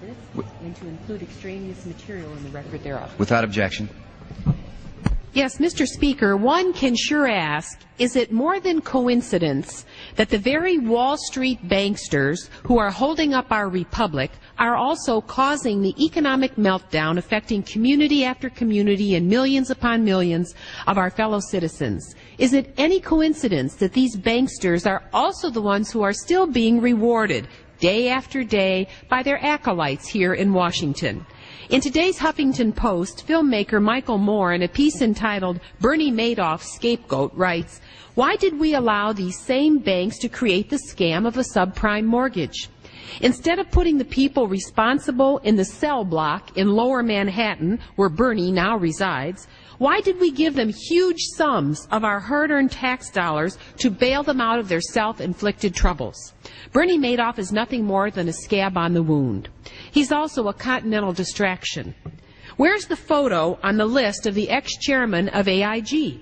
this and to include extraneous material in the record thereof. Without objection. Yes, Mr. Speaker, one can sure ask, is it more than coincidence that the very Wall Street banksters who are holding up our republic are also causing the economic meltdown affecting community after community and millions upon millions of our fellow citizens? Is it any coincidence that these banksters are also the ones who are still being rewarded day after day by their acolytes here in Washington? In today's Huffington Post, filmmaker Michael Moore, in a piece entitled "Bernie Madoff Scapegoat," writes, "Why did we allow these same banks to create the scam of a subprime mortgage? Instead of putting the people responsible in the cell block in Lower Manhattan, where Bernie now resides, why did we give them huge sums of our hard-earned tax dollars to bail them out of their self-inflicted troubles? Bernie Madoff is nothing more than a scab on the wound. He's also a continental distraction. Where's the photo on the list of the ex-chairman of AIG,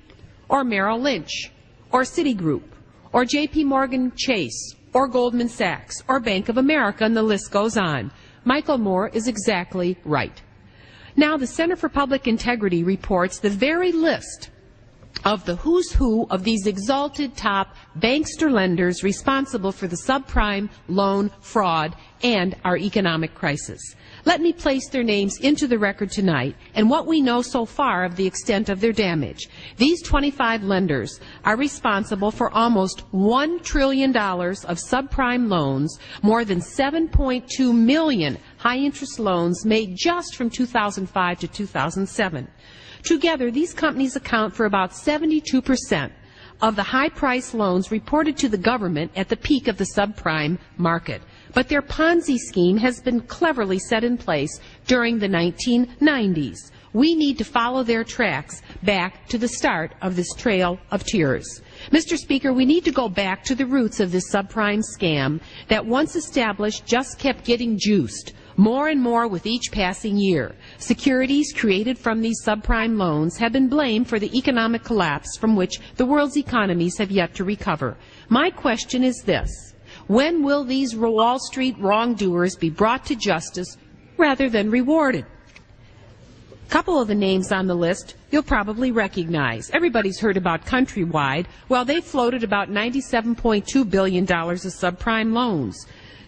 or Merrill Lynch, or Citigroup, or J.P. Morgan Chase, or Goldman Sachs, or Bank of America, and the list goes on? Michael Moore is exactly right. Now, the Center for Public Integrity reports the very list of the who's who of these exalted top bankster lenders responsible for the subprime loan fraud and our economic crisis. Let me place their names into the record tonight and what we know so far of the extent of their damage. These 25 lenders are responsible for almost $1 trillion of subprime loans, more than 7.2 million high-interest loans made just from 2005 to 2007. Together, these companies account for about 72% of the high-price loans reported to the government at the peak of the subprime market. But their Ponzi scheme has been cleverly set in place during the 1990s. We need to follow their tracks back to the start of this trail of tears. Mr. Speaker, we need to go back to the roots of this subprime scam that, once established, just kept getting juiced more and more with each passing year. Securities created from these subprime loans have been blamed for the economic collapse from which the world's economies have yet to recover. My question is this: when will these Wall Street wrongdoers be brought to justice rather than rewarded? A couple of the names on the list you'll probably recognize. Everybody's heard about Countrywide. Well, they floated about $97.2 billion of subprime loans.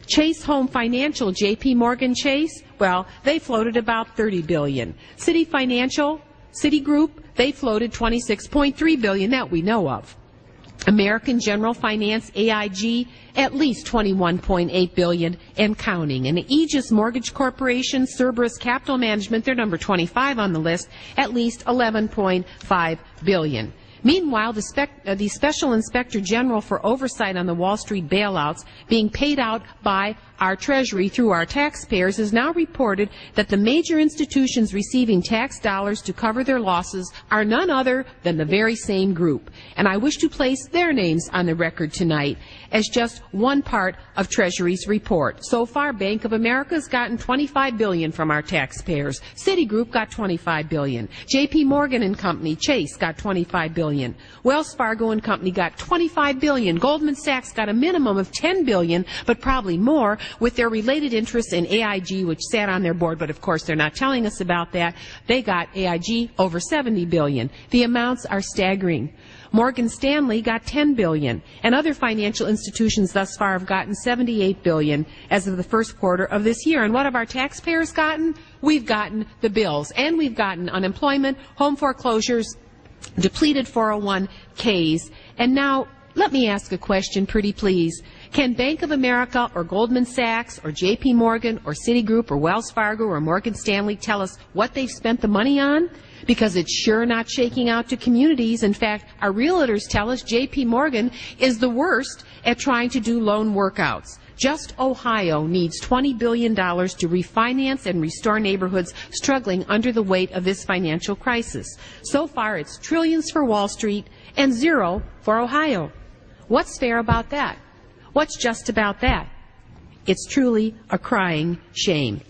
Chase Home Financial, J.P. Morgan Chase, well, they floated about $30 billion. Citi Financial, Citigroup, they floated $26.3 billion that we know of. American General Finance, AIG, at least $21.8 billion and counting. And Aegis Mortgage Corporation, Cerberus Capital Management, they're number 25 on the list, at least $11.5 billion. Meanwhile, the Special Inspector General for Oversight on the Wall Street bailouts, being paid out by our Treasury through our taxpayers, has now reported that the major institutions receiving tax dollars to cover their losses are none other than the very same group. And I wish to place their names on the record tonight as just one part of Treasury's report. So far, Bank of America has gotten $25 billion from our taxpayers. Citigroup got $25 billion. J.P. Morgan and Company, Chase, got $25 billion. Wells Fargo and Company got $25 billion. Goldman Sachs got a minimum of $10 billion, but probably more, with their related interests in AIG, which sat on their board, but of course they're not telling us about that. They got AIG over $70 billion. The amounts are staggering. Morgan Stanley got $10 billion, and other financial institutions thus far have gotten $78 billion as of the first quarter of this year. And what have our taxpayers gotten? We've gotten the bills, and we've gotten unemployment, home foreclosures, depleted 401ks, and now let me ask a question, pretty please. Can Bank of America or Goldman Sachs or J.P. Morgan or Citigroup or Wells Fargo or Morgan Stanley tell us what they've spent the money on? Because it's sure not shaking out to communities. In fact, our realtors tell us J.P. Morgan is the worst at trying to do loan workouts. Just Ohio needs $20 billion to refinance and restore neighborhoods struggling under the weight of this financial crisis. So far, it's trillions for Wall Street and zero for Ohio. What's fair about that? What's just about that? It's truly a crying shame.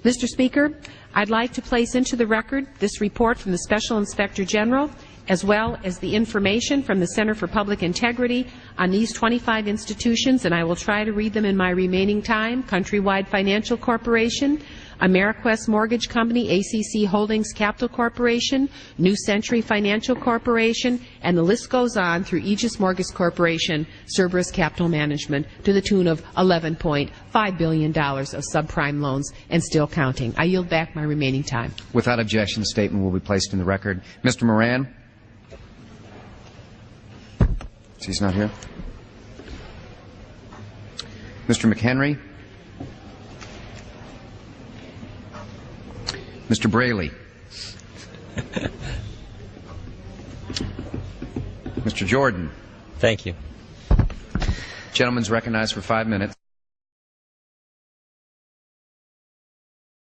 Mr. Speaker, I'd like to place into the record this report from the Special Inspector General as well as the information from the Center for Public Integrity on these 25 institutions, and I will try to read them in my remaining time: Countrywide Financial Corporation, Ameriquest Mortgage Company, ACC Holdings Capital Corporation, New Century Financial Corporation, and the list goes on through Aegis Mortgage Corporation, Cerberus Capital Management, to the tune of $11.5 billion of subprime loans and still counting. I yield back my remaining time. Without objection, the statement will be placed in the record. Mr. Moran? He's not here. Mr. McHenry? Mr. Braley? Mr. Jordan? Thank you. Gentleman's recognized for 5 minutes.